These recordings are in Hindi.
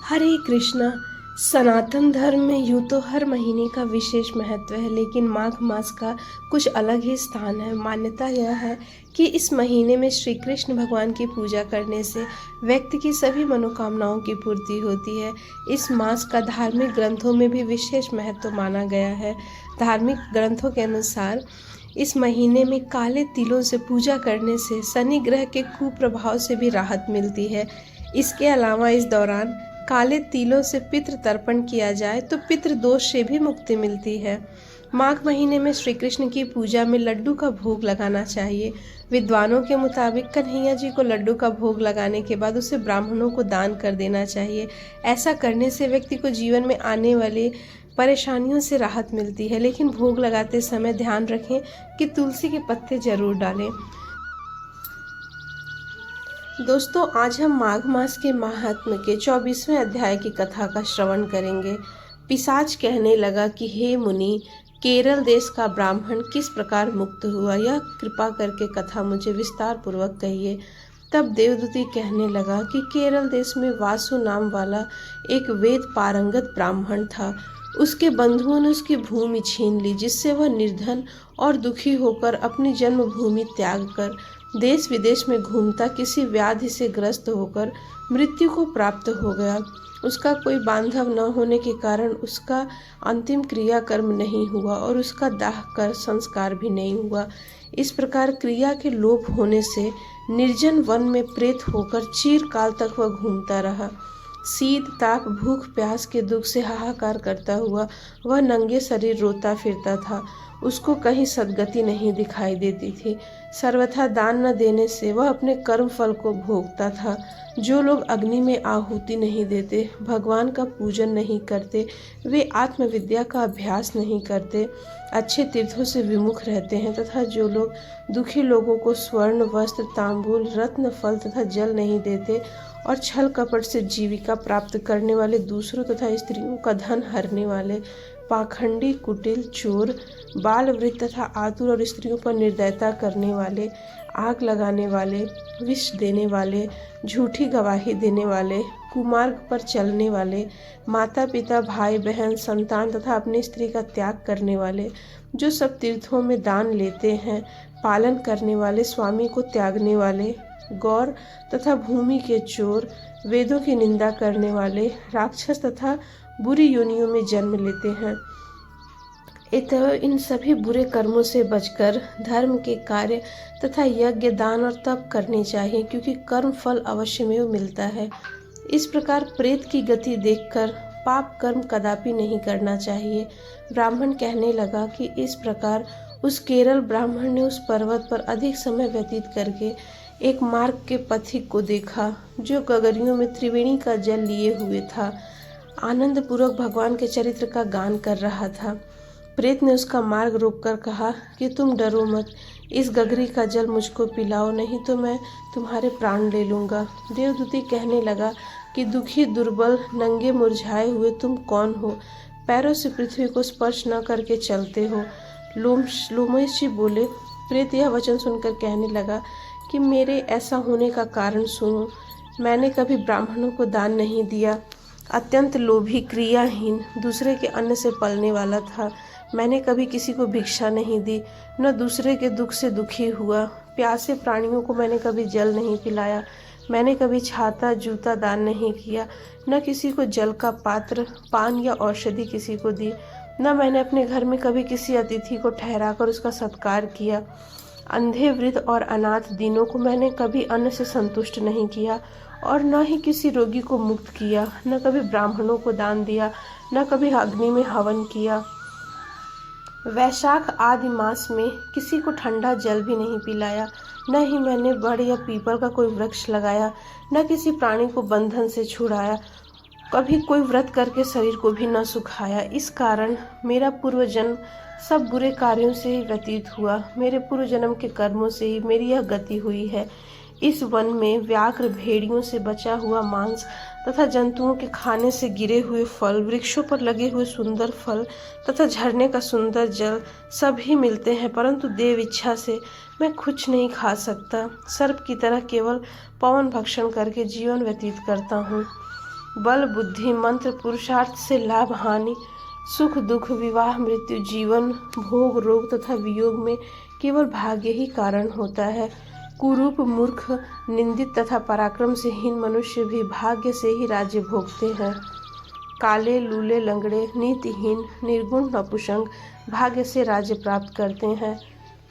हरे कृष्णा। सनातन धर्म में यूँ तो हर महीने का विशेष महत्व है, लेकिन माघ मास का कुछ अलग ही स्थान है। मान्यता यह है कि इस महीने में श्री कृष्ण भगवान की पूजा करने से व्यक्ति की सभी मनोकामनाओं की पूर्ति होती है। इस मास का धार्मिक ग्रंथों में भी विशेष महत्व माना गया है। धार्मिक ग्रंथों के अनुसार इस महीने में काले तिलों से पूजा करने से शनि ग्रह के कुप्रभाव से भी राहत मिलती है। इसके अलावा इस दौरान काले तिलों से पितृ तर्पण किया जाए तो पितृ दोष से भी मुक्ति मिलती है। माघ महीने में श्री कृष्ण की पूजा में लड्डू का भोग लगाना चाहिए। विद्वानों के मुताबिक कन्हैया जी को लड्डू का भोग लगाने के बाद उसे ब्राह्मणों को दान कर देना चाहिए। ऐसा करने से व्यक्ति को जीवन में आने वाले परेशानियों से राहत मिलती है, लेकिन भोग लगाते समय ध्यान रखें कि तुलसी के पत्ते जरूर डालें। दोस्तों, आज हम माघ मास के महात्म्य के 24वें अध्याय की कथा का श्रवण करेंगे। पिशाच कहने लगा कि हे मुनि, केरल देश का ब्राह्मण किस प्रकार मुक्त हुआ, यह कृपा करके कथा मुझे विस्तार पूर्वक कहिए। तब देवदूती कहने लगा कि केरल देश में वासु नाम वाला एक वेद पारंगत ब्राह्मण था। उसके बंधुओं ने उसकी भूमि छीन ली, जिससे वह निर्धन और दुखी होकर अपनी जन्मभूमि त्याग कर देश विदेश में घूमता किसी व्याधि से ग्रस्त होकर मृत्यु को प्राप्त हो गया। उसका कोई बांधव न होने के कारण उसका अंतिम क्रियाकर्म नहीं हुआ और उसका दाह कर संस्कार भी नहीं हुआ। इस प्रकार क्रिया के लोप होने से निर्जन वन में प्रेत होकर चिरकाल तक वह घूमता रहा। शीत ताप भूख प्यास के दुख से हाहाकार करता हुआ वह नंगे शरीर रोता फिरता था। उसको कहीं सद्गति नहीं दिखाई देती थी। सर्वथा दान न देने से वह अपने कर्म फल को भोगता था। जो लोग अग्नि में आहुति नहीं देते, भगवान का पूजन नहीं करते, वे आत्मविद्या का अभ्यास नहीं करते, अच्छे तीर्थों से विमुख रहते हैं तथा जो लोग दुखी लोगों को स्वर्ण वस्त्र तांबूल रत्न फल तथा जल नहीं देते और छल कपट से जीविका प्राप्त करने वाले, दूसरों तथा स्त्रियों का धन हरने वाले, पाखंडी कुटिल चोर, बाल वृद्ध तथा आतुर और स्त्रियों पर निर्दयता करने वाले, आग लगाने वाले, विष देने वाले, झूठी गवाही देने वाले, कुमार्ग पर चलने वाले, माता पिता भाई बहन संतान तथा अपनी स्त्री का त्याग करने वाले, जो सब तीर्थों में दान लेते हैं, पालन करने वाले, स्वामी को त्यागने वाले, गौर तथा भूमि के चोर, वेदों की निंदा करने वाले, राक्षस तथा बुरी योनियों में जन्म लेते हैं। इन सभी बुरे कर्मों से बचकर धर्म के कार्य तथा यज्ञ दान और तप करने चाहिए, क्योंकि कर्म फल अवश्य में मिलता है। इस प्रकार प्रेत की गति देखकर पाप कर्म कदापि नहीं करना चाहिए। ब्राह्मण कहने लगा कि इस प्रकार उस केरल ब्राह्मण ने उस पर्वत पर अधिक समय व्यतीत करके एक मार्ग के पथिक को देखा, जो गगरियों में त्रिवेणी का जल लिए हुए था, आनंद पूर्वक भगवान के चरित्र का गान कर रहा था। प्रेत ने उसका मार्ग रोककर कहा कि तुम डरो मत, इस गगरी का जल मुझको पिलाओ, नहीं तो मैं तुम्हारे प्राण ले लूँगा। देवदूती कहने लगा कि दुखी दुर्बल नंगे मुरझाए हुए तुम कौन हो, पैरों से पृथ्वी को स्पर्श न करके चलते हो। लोमश जी बोले। प्रेत यह वचन सुनकर कहने लगा कि मेरे ऐसा होने का कारण सुनो। मैंने कभी ब्राह्मणों को दान नहीं दिया, अत्यंत लोभी क्रियाहीन दूसरे के अन्न से पलने वाला था। मैंने कभी किसी को भिक्षा नहीं दी, न दूसरे के दुख से दुखी हुआ। प्यासे प्राणियों को मैंने कभी जल नहीं पिलाया। मैंने कभी छाता जूता दान नहीं किया, न किसी को जल का पात्र पान या औषधि किसी को दी। न मैंने अपने घर में कभी किसी अतिथि को ठहराकर उसका सत्कार किया। अंधे वृद्ध और अनाथ दीनों को मैंने कभी अन्न से संतुष्ट नहीं किया और न ही किसी रोगी को मुक्त किया। न कभी ब्राह्मणों को दान दिया, न कभी अग्नि में हवन किया। वैशाख आदि मास में किसी को ठंडा जल भी नहीं पिलाया। न ही मैंने बड़ या पीपल का कोई वृक्ष लगाया, न किसी प्राणी को बंधन से छुड़ाया। कभी कोई व्रत करके शरीर को भी न सुखाया। इस कारण मेरा पूर्व जन्म सब बुरे कार्यों से ही व्यतीत हुआ। मेरे पूर्व जन्म के कर्मों से ही मेरी यह गति हुई है। इस वन में व्याघ्र भेड़ियों से बचा हुआ मांस तथा जंतुओं के खाने से गिरे हुए फल, वृक्षों पर लगे हुए सुंदर फल तथा झरने का सुंदर जल सब ही मिलते हैं, परंतु देव इच्छा से मैं कुछ नहीं खा सकता। सर्प की तरह केवल पवन भक्षण करके जीवन व्यतीत करता हूँ। बल बुद्धि मंत्र पुरुषार्थ से लाभ हानि, सुख दुख, विवाह मृत्यु, जीवन भोग रोग तथा वियोग में केवल भाग्य ही कारण होता है। कुरूप मूर्ख निंदित तथा पराक्रम से हीन मनुष्य भी भाग्य से ही राज्य भोगते हैं। काले लूले लंगड़े नीतिहीन निर्गुण नपुंसक भाग्य से राज्य प्राप्त करते हैं।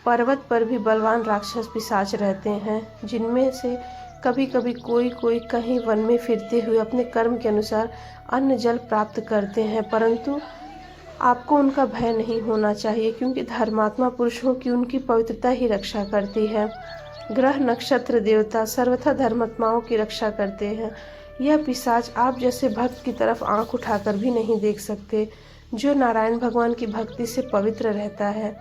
पर्वत पर भी बलवान राक्षस पिशाच रहते हैं, जिनमें से कभी कभी कोई कहीं वन में फिरते हुए अपने कर्म के अनुसार अन्न जल प्राप्त करते हैं, परंतु आपको उनका भय नहीं होना चाहिए, क्योंकि धर्मात्मा पुरुषों की उनकी पवित्रता ही रक्षा करती है। ग्रह नक्षत्र देवता सर्वथा धर्मात्माओं की रक्षा करते हैं। यह पिशाच आप जैसे भक्त की तरफ आंख उठाकर भी नहीं देख सकते। जो नारायण भगवान की भक्ति से पवित्र रहता है,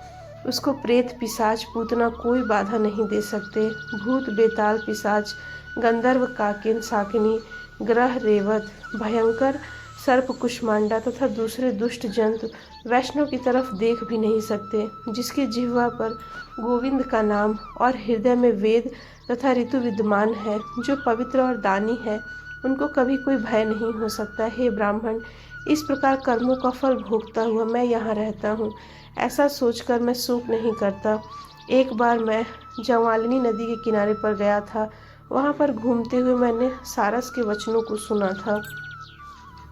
उसको प्रेत पिशाच पूतना कोई बाधा नहीं दे सकते। भूत बेताल पिशाच गंधर्व काकिन शाकिनी ग्रह रेवत भयंकर सर्प कुष्मांडा तथा दूसरे दुष्ट जंतु वैष्णव की तरफ देख भी नहीं सकते। जिसकी जिह्वा पर गोविंद का नाम और हृदय में वेद तथा ऋतु विद्यमान है, जो पवित्र और दानी है, उनको कभी कोई भय नहीं हो सकता। हे ब्राह्मण, इस प्रकार कर्मों का फल भोगता हुआ मैं यहाँ रहता हूँ, ऐसा सोचकर मैं शोक नहीं करता। एक बार मैं जवालिनी नदी के किनारे पर गया था। वहाँ पर घूमते हुए मैंने सारस के वचनों को सुना था।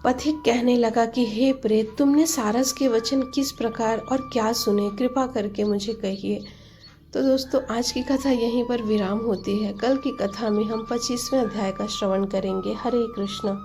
पथिक कहने लगा कि हे प्रेत, तुमने सारस के वचन किस प्रकार और क्या सुने, कृपा करके मुझे कहिए। तो दोस्तों, आज की कथा यहीं पर विराम होती है। कल की कथा में हम 25वें अध्याय का श्रवण करेंगे। हरे कृष्ण।